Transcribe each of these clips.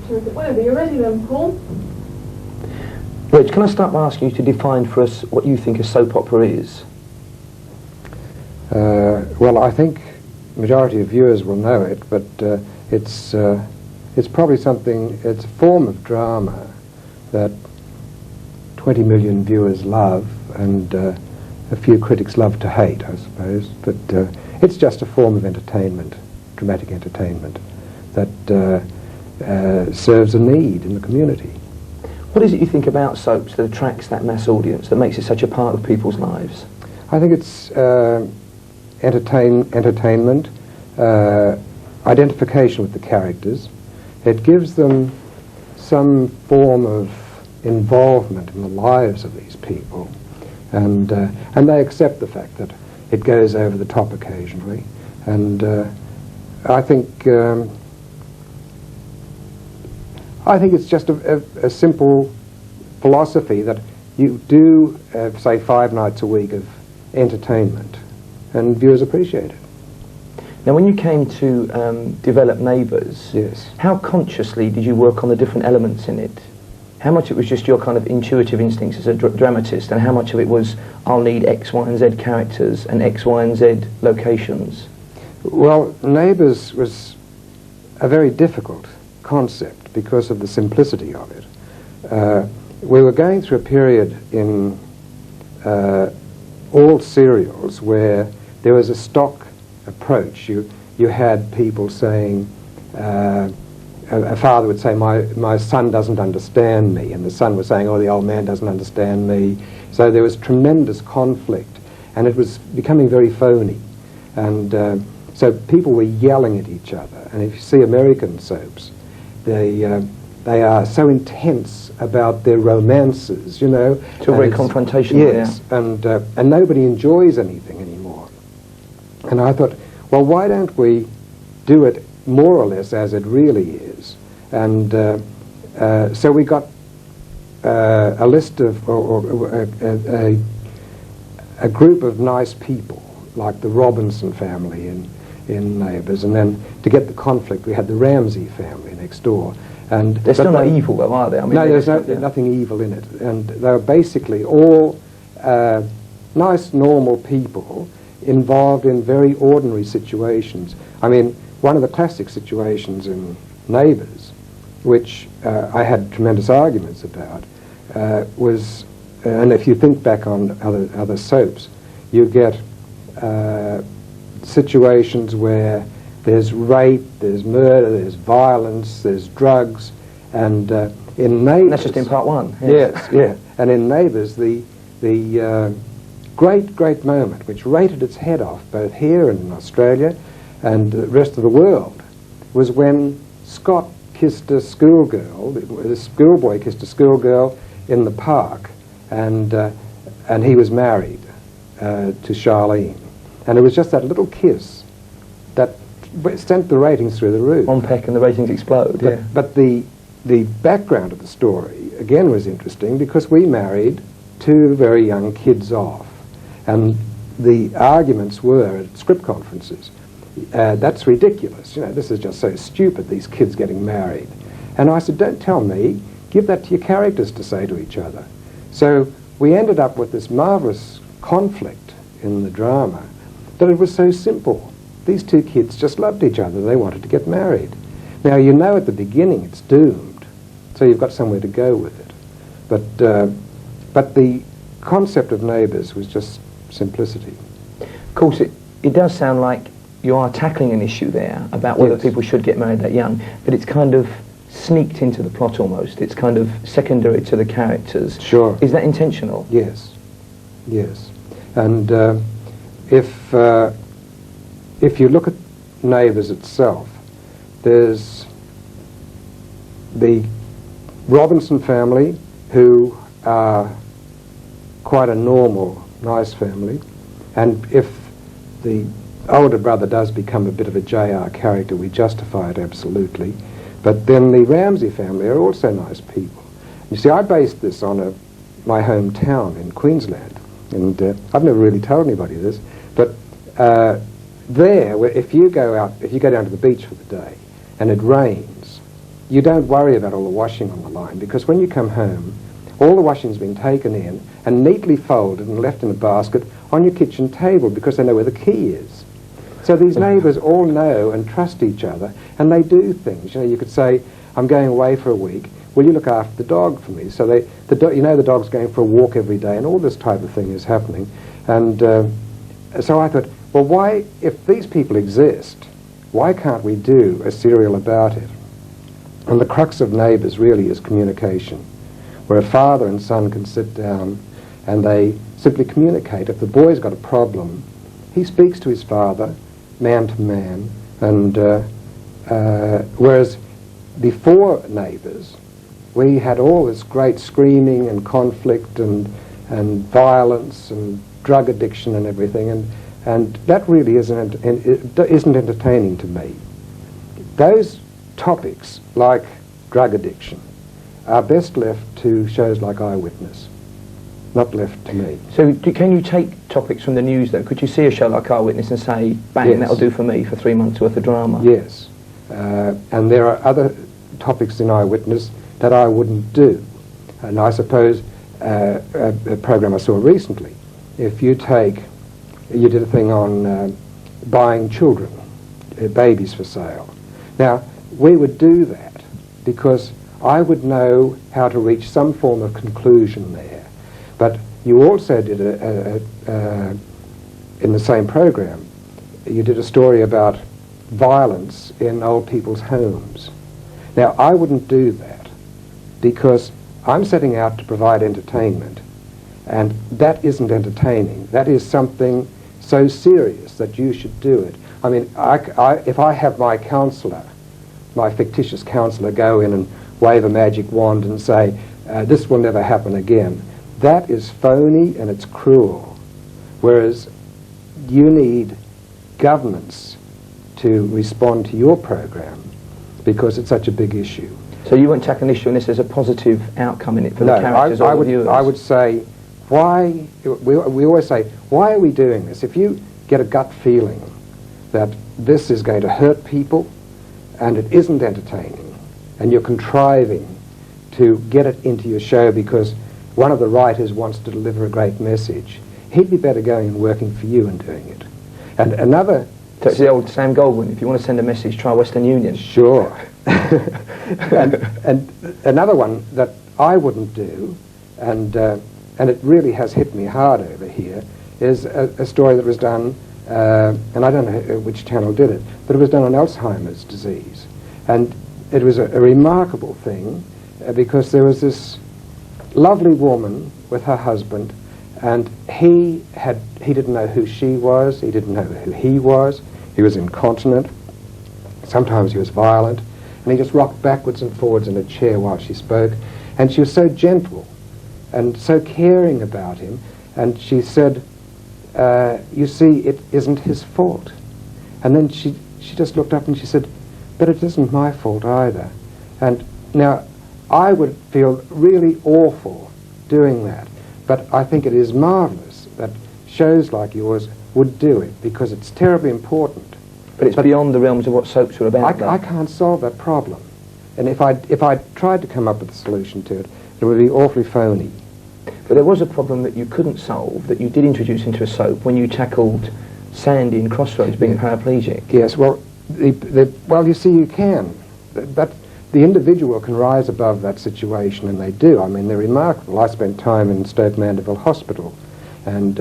Terrific. Whenever you're ready then, Paul. Reg, can I start by asking you to define for us what you think a soap opera is? Well, I think the majority of viewers will know it, but it's probably something, it's a form of drama that 20 million viewers love, and a few critics love to hate, I suppose. But it's just a form of entertainment, dramatic entertainment, that serves a need in the community. What is it you think about soaps that attracts that mass audience, that makes it such a part of people's lives? I think it's entertainment, identification with the characters. It gives them some form of involvement in the lives of these people, and they accept the fact that it goes over the top occasionally. And I think it's just a simple philosophy that you do, say, 5 nights a week of entertainment, and viewers appreciate it. Now, when you came to develop Neighbours, Yes. how consciously did you work on the different elements in it? How much it was just your kind of intuitive instincts as a dramatist, and how much of it was, I'll need X, Y and Z characters and X, Y and Z locations? Well, Neighbours was a very difficult concept because of the simplicity of it. We were going through a period in all serials where there was a stock approach. You had people saying, a father would say, my son doesn't understand me, and the son was saying, oh, the old man doesn't understand me. So there was tremendous conflict, and it was becoming very phony. And so people were yelling at each other. And if you see American soaps, they are so intense about their romances, you know. It's all very confrontational. Yes, yeah. And nobody enjoys anything anymore. And I thought, well, why don't we do it more or less as it really is? And so we got a list of, a group of nice people, like the Robinson family in Neighbours, and then to get the conflict, we had the Ramsey family next door. And they're still not evil, though, are they? I mean, no, there's nothing evil in it, and they were basically all nice, normal people involved in very ordinary situations. I mean, one of the classic situations in Neighbours, which I had tremendous arguments about, was, and if you think back on other soaps, you get situations where there's rape, there's murder, there's violence, there's drugs, and in Neighbours... That's just in part 1. Yes, yeah. And in Neighbours, the great moment, which rated its head off, both here and in Australia and the rest of the world, was when Scott kissed a schoolgirl, the schoolboy kissed a schoolgirl in the park, and he was married to Charlene. And it was just that little kiss that sent the ratings through the roof. On peck and the ratings explode. But the background of the story, again, was interesting because we married 2 very young kids off. And the arguments were at script conferences, that's ridiculous, you know, this is just so stupid, these kids getting married. And I said, don't tell me, give that to your characters to say to each other. So we ended up with this marvellous conflict in the drama, that it was so simple. These 2 kids just loved each other, they wanted to get married. Now, you know at the beginning it's doomed, so you've got somewhere to go with it. But the concept of Neighbours was just simplicity. Of course, it does sound like you are tackling an issue there about whether people should get married that young, but it's kind of sneaked into the plot almost. It's kind of secondary to the characters. Sure. Is that intentional? Yes. Yes. And if you look at Neighbours itself, there's the Robinson family, who are quite a normal, nice family, and if the older brother does become a bit of a JR character, we justify it absolutely. But then the Ramsey family are also nice people. You see, I based this on my hometown in Queensland, and I've never really told anybody this, but there, if you go down to the beach for the day and it rains, you don't worry about all the washing on the line, because when you come home, all the washing's been taken in and neatly folded and left in a basket on your kitchen table because they know where the key is. So these neighbours all know and trust each other, and they do things. You know, you could say, I'm going away for a week, will you look after the dog for me? So you know the dog's going for a walk every day, and all this type of thing is happening. And so I thought, well, why, if these people exist, why can't we do a serial about it? And the crux of Neighbours really is communication, where a father and son can sit down and they simply communicate. If the boy's got a problem, he speaks to his father, man to man, and whereas before Neighbours, we had all this great screaming and conflict and violence and drug addiction and everything, and that really isn't entertaining to me. Those topics, like drug addiction, are best left to shows like Eyewitness, not left to me. So can you take topics from the news though? Could you see a show like Eyewitness and say, bang, Yes. that'll do for me for 3 months worth of drama? Yes, and there are other topics in Eyewitness that I wouldn't do. And I suppose a program I saw recently, if you did a thing on buying children, babies for sale. Now, we would do that because I would know how to reach some form of conclusion there. But you also did in the same program, you did a story about violence in old people's homes. Now, I wouldn't do that because I'm setting out to provide entertainment, and that isn't entertaining. That is something so serious that you should do it. I mean, if I have my counsellor, my fictitious counsellor, go in and wave a magic wand and say, this will never happen again, that is phony and it's cruel. Whereas you need governments to respond to your program because it's such a big issue. So you won't tackle an issue and this as a positive outcome in it for the characters or the viewers? I would say, why, we always say, why are we doing this? If you get a gut feeling that this is going to hurt people and it isn't entertaining, and you're contriving to get it into your show because one of the writers wants to deliver a great message, he'd be better going and working for you and doing it. And another... So it's the old Sam Goldwyn, if you want to send a message, try Western Union. Sure. and another one that I wouldn't do, and it really has hit me hard over here, is a story that was done, and I don't know which channel did it, but it was done on Alzheimer's disease. And it was a remarkable thing because there was this lovely woman with her husband, and he didn't know who she was, he didn't know who he was incontinent, sometimes he was violent, and he just rocked backwards and forwards in a chair while she spoke, and she was so gentle and so caring about him, and she said, you see, it isn't his fault. And then she just looked up and she said, but it isn't my fault either. And now, I would feel really awful doing that, but I think it is marvellous that shows like yours would do it, because it's terribly important. But it's beyond the realms of what soaps are about. I can't solve that problem. And if I tried to come up with a solution to it, it would be awfully phony. But there was a problem that you couldn't solve, that you did introduce into a soap when you tackled Sandy in Crossroads being paraplegic. Yes, well, well, you see, you can. But the individual can rise above that situation, and they do. I mean, they're remarkable. I spent time in Stoke Mandeville Hospital, and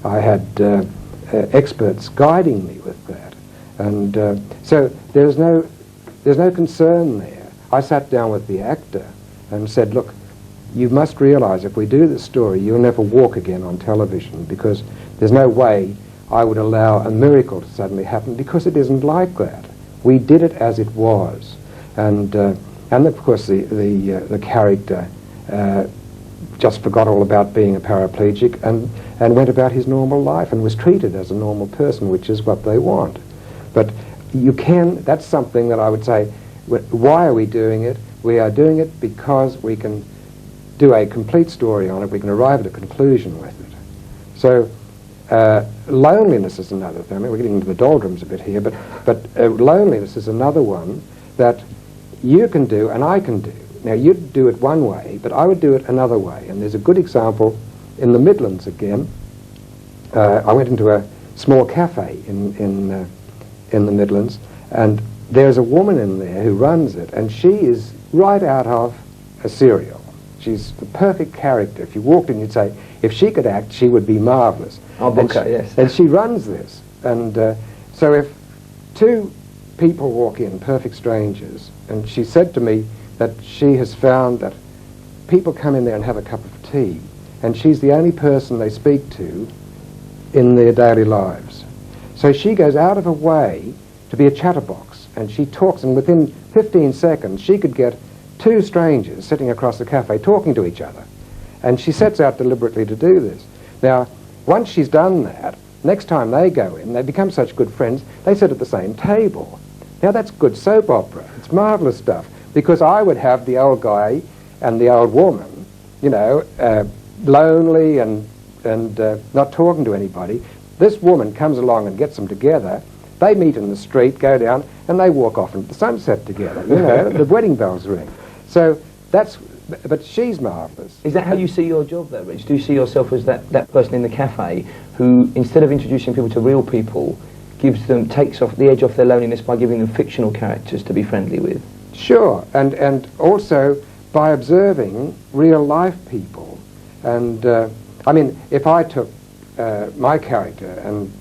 I had experts guiding me with that. And so there's no concern there. I sat down with the actor and said, look, you must realize if we do this story, you'll never walk again on television, because there's no way I would allow a miracle to suddenly happen, because it isn't like that. We did it as it was. And of course the character just forgot all about being a paraplegic and went about his normal life and was treated as a normal person, which is what they want. But that's something that I would say, why are we doing it? We are doing it because we can do a complete story on it, we can arrive at a conclusion with it. So loneliness is another thing. I mean, we're getting into the doldrums a bit here, but loneliness is another one that you can do and I can do. Now, you'd do it one way, but I would do it another way. And there's a good example in the Midlands again. I went into a small cafe in the Midlands, and there's a woman in there who runs it, and she is right out of a serial. She's the perfect character. If you walked in, you'd say, if she could act, she would be marvellous. Oh, okay, yes. And she runs this. And so if two people walk in, perfect strangers, and she said to me that she has found that people come in there and have a cup of tea, and she's the only person they speak to in their daily lives. So she goes out of her way to be a chatterbox, and she talks, and within 15 seconds she could get two strangers sitting across the cafe talking to each other. And she sets out deliberately to do this. Now, once she's done that, next time they go in, they become such good friends, they sit at the same table. Now that's good soap opera. It's marvellous stuff. Because I would have the old guy and the old woman, you know, lonely and not talking to anybody. This woman comes along and gets them together. They meet in the street, go down, and they walk off into the sunset together. You know, the wedding bells ring. So that's, but she's marvellous. Is that how you see your job though, Rich? Do you see yourself as that person in the cafe who, instead of introducing people to real people, takes off the edge off their loneliness by giving them fictional characters to be friendly with? Sure, and also by observing real life people. And I mean, if I took my character and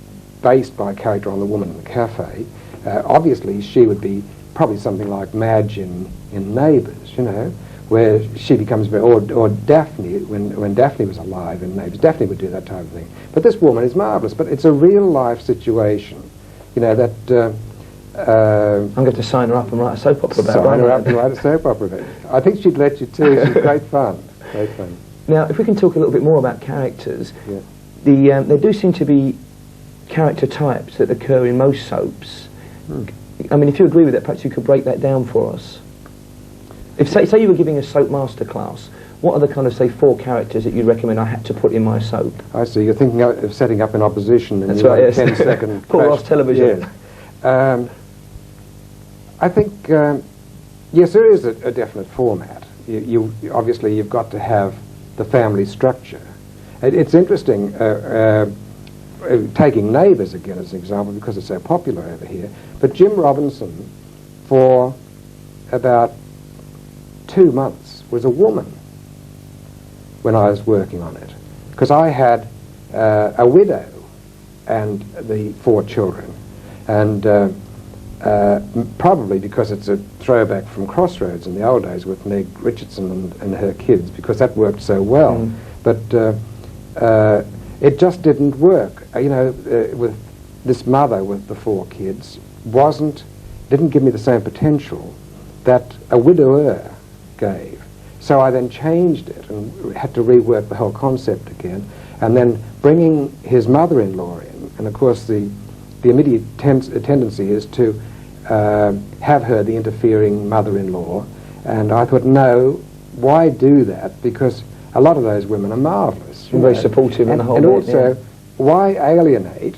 based my character on the woman in the cafe, obviously she would be probably something like Madge in Neighbours, you know, where she becomes very, or Daphne, when Daphne was alive in Neighbours, Daphne would do that type of thing. But this woman is marvellous, but it's a real life situation, you know, that... I'm going to sign her up and write a soap opera about it. Sign her up and write a soap opera about it. I think she'd let you too. She's great fun. Great fun. Now, if we can talk a little bit more about characters, yeah. There do seem to be character types that occur in most soaps. I mean, if you agree with that, perhaps you could break that down for us. If say you were giving a soap master class, what are the kind of, say, 4 characters that you'd recommend I had to put in my soap? I see. You're thinking of setting up an opposition in That's the right, yes. 10-second Paul Ross television. Yes. I think, yes, there is a definite format. You obviously, you've got to have the family structure. It's interesting, taking Neighbours again as an example, because it's so popular over here, but Jim Robinson, for about 2 months, was a woman when I was working on it. Because I had a widow and the 4 children, and probably because it's a throwback from Crossroads in the old days with Meg Richardson and her kids, because that worked so well. But it just didn't work. You know, with this mother with the 4 kids didn't give me the same potential that a widower gave. So I then changed it and had to rework the whole concept again, and then bringing his mother-in-law in, and of course the immediate tendency is to have her the interfering mother-in-law, and I thought, no, why do that? Because a lot of those women are marvellous. Very supportive in the whole and bit, also, yeah. Why alienate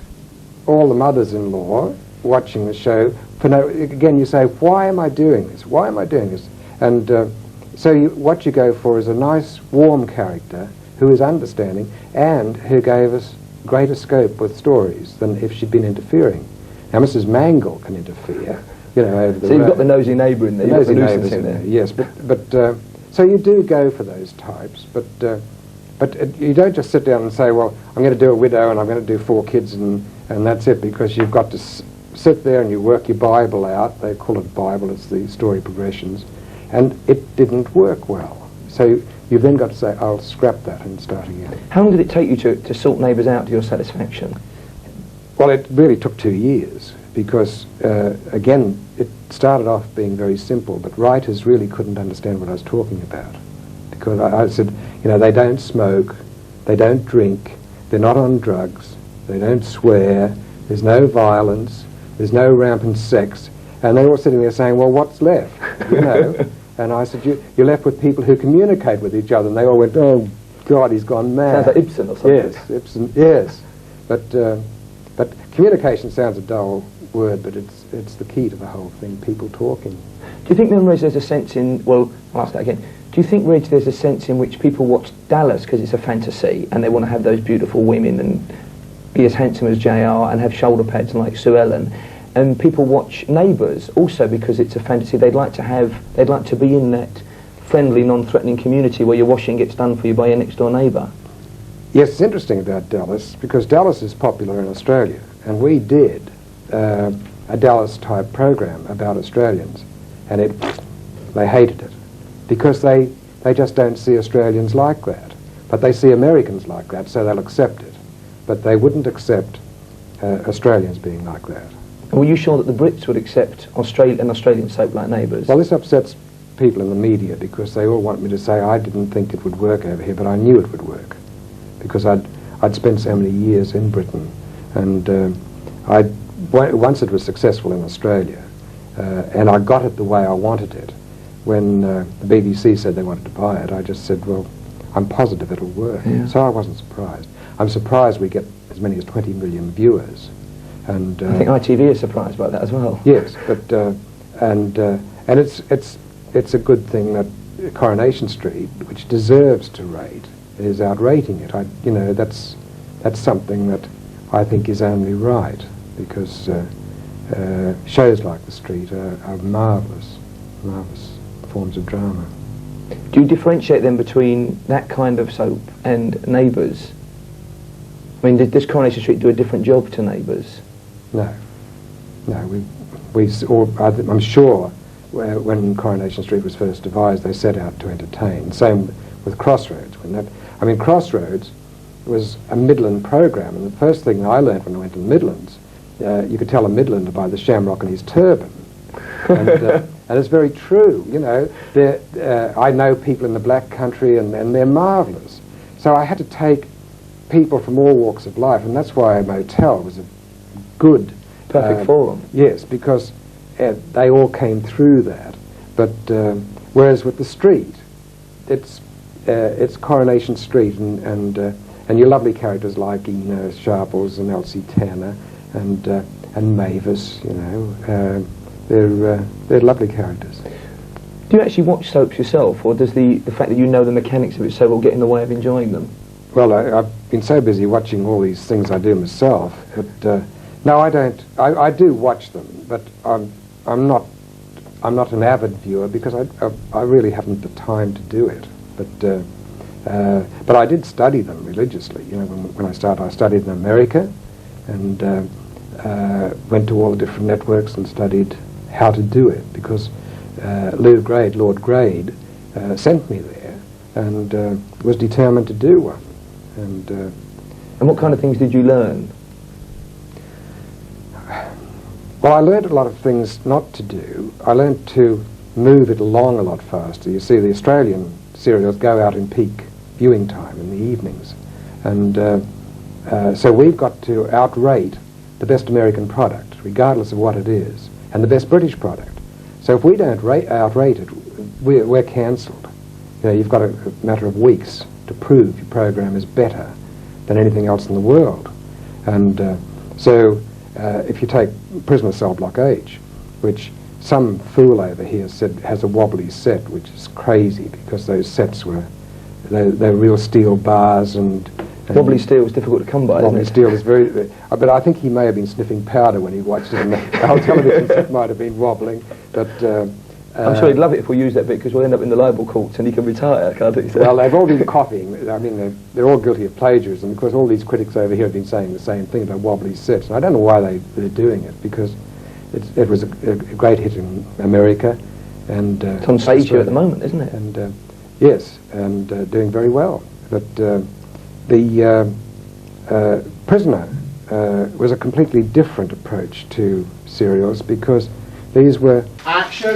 all the mothers-in-law watching the show? For no, again, you say, why am I doing this? Why am I doing this? And so what you go for is a nice, warm character who is understanding and who gave us greater scope with stories than if she'd been interfering. Now, Mrs. Mangle can interfere, you know, over the So you've got the nosy neighbour in there, you've got the nuisance in there. Yes, but so you do go for those types, but you don't just sit down and say, well, I'm going to do a widow and I'm going to do 4 kids and that's it, because you've got to sit there and you work your Bible out. They call it Bible, it's the story progressions, and it didn't work well. So you've then got to say, I'll scrap that and start again. How long did it take you to sort Neighbours out to your satisfaction? Well, it really took 2 years, because, again, it started off being very simple, but writers really couldn't understand what I was talking about. Because I said, you know, they don't smoke, they don't drink, they're not on drugs, they don't swear, there's no violence, there's no rampant sex, and they're all sitting there saying, well, what's left, you know? And I said, you're left with people who communicate with each other, and they all went, oh, God, he's gone mad. Sounds like Ibsen or something. Yes, Ibsen, yes. But communication sounds a dull word, but it's the key to the whole thing, people talking. Do you think then, Reg, there's a sense in, well, I'll ask that again, do you think, Reg, there's a sense in which people watch Dallas because it's a fantasy and they want to have those beautiful women and be as handsome as JR and have shoulder pads like Sue Ellen, and people watch Neighbours also because it's a fantasy, they'd like to be in that friendly, non-threatening community where your washing gets done for you by your next door neighbour? Yes, it's interesting about Dallas because Dallas is popular in Australia, and we did a Dallas-type program about Australians, and they hated it because they just don't see Australians like that, but they see Americans like that, so they'll accept it, but they wouldn't accept Australians being like that. And were you sure that the Brits would accept an Australian soap like Neighbours? Well, this upsets people in the media because they all want me to say I didn't think it would work over here, but I knew it would work because I'd spent so many years in Britain, and once it was successful in Australia, and I got it the way I wanted it. When the BBC said they wanted to buy it, I just said, well, I'm positive it'll work. Yeah. So I wasn't surprised. I'm surprised we get as many as 20 million viewers. And I think ITV is surprised by that as well. Yes, but and it's a good thing that Coronation Street, which deserves to rate, is outrating it. That's something that I think is only right, because shows like The Street are marvellous forms of drama. Do you differentiate then between that kind of soap and Neighbours? I mean, does Coronation Street do a different job to Neighbours? No. I'm sure when Coronation Street was first devised, they set out to entertain. Same with Crossroads. Crossroads was a Midland program, and the first thing I learned when I went to the Midlands, you could tell a Midlander by the shamrock in his turban. And it's very true, you know. I know people in the black country, and they're marvellous. So I had to take people from all walks of life, and that's why a motel was a good... Perfect forum. Yes, because they all came through that. But whereas with The Street, it's Coronation Street, and your lovely characters like Eno Sharples and Elsie Tanner and Mavis, you know. They're lovely characters. Do you actually watch soaps yourself, or does the fact that you know the mechanics of it so well get in the way of enjoying them? Well, I've been so busy watching all these things I do myself, but no, I don't. I do watch them, but I'm not an avid viewer because I really haven't the time to do it. But I did study them religiously. You know, when I studied in America, and went to all the different networks and studied how to do it, because Lord Grade, sent me there and was determined to do one. And what kind of things did you learn? Well, I learned a lot of things not to do. I learned to move it along a lot faster. You see, the Australian serials go out in peak viewing time in the evenings, and so we've got to outrate the best American product, regardless of what it is, and the best British product. So if we don't outrate it, we're cancelled. You know, you've got a matter of weeks to prove your program is better than anything else in the world. And so if you take Prisoner Cell Block H, which some fool over here said has a wobbly set, which is crazy because those sets they're real steel bars and wobbly steel is difficult to come by, isn't it? Wobbly steel is very... but I think he may have been sniffing powder when he watched it, and our television set might have been wobbling, but... I'm sure he'd love it if we use that bit, because we'll end up in the libel courts and he can retire, can't he? Well, they've all been copying. I mean, they're all guilty of plagiarism, because all these critics over here have been saying the same thing about wobbly sets, and I don't know why they're doing it, because it was a great hit in America, and... it's on stage here at the moment, isn't it? And yes, and doing very well. But the Prisoner was a completely different approach to serials, because these were... Action!